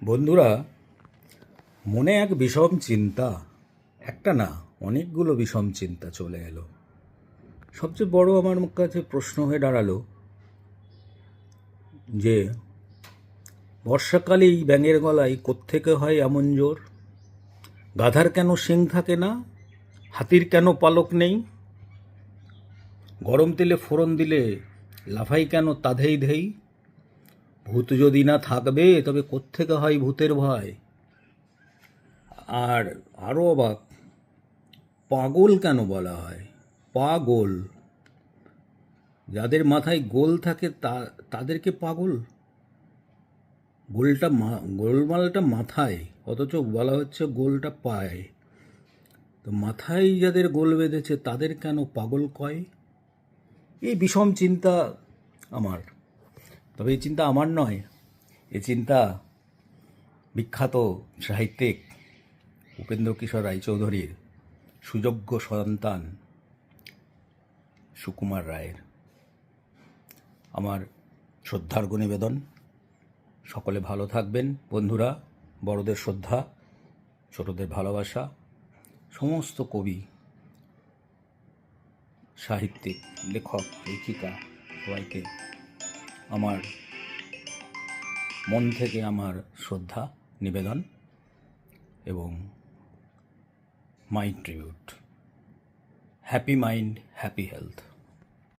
বন্ধুরা, মনে এক বিষম চিন্তা, একটা না অনেকগুলো বিষম চিন্তা চলে এলো। সবচেয়ে বড় আমার কাছে প্রশ্ন হয়ে দাঁড়ালো যে বর্ষাকালেই ব্যাঙের গলায় কোত্থেকে হয় এমন জোর? গাধার কেন শিং থাকে না? হাতির কেন পালক নেই? গরম তেলে ফোড়ন দিলে লাফাই কেন তাধেই ধেই? ভূত যদি না থাকবে তবে কোত্থেকে হয় ভূতের ভয়? আর আরও অবাক, পাগল কেন বলা হয়? পাগল, যাদের মাথায় গোল থাকে তাদেরকে পাগল? গোলমালটা মাথায়, অথচ বলা হচ্ছে গোলটা পায়। তো মাথায় যাদের গোল বেঁধেছে তাদের কেন পাগল কয়? এই বিষম চিন্তা আমার। তবে এই চিন্তা আমার নয়, এই চিন্তা বিখ্যাত সাহিত্যিক উপেন্দ্রকিশোর রায়চৌধুরীর সুযোগ্য সন্তান সুকুমার রায়ের। আমার শ্রদ্ধার্ঘ্য নিবেদন। সকলে ভালো থাকবেন বন্ধুরা। বড়দের শ্রদ্ধা, ছোটদের ভালোবাসা। সমস্ত কবি, সাহিত্যিক, লেখক, লেখিকা সবাইকে আমার মন থেকে আমার শ্রদ্ধা নিবেদন এবং my tribute. Happy mind, happy health.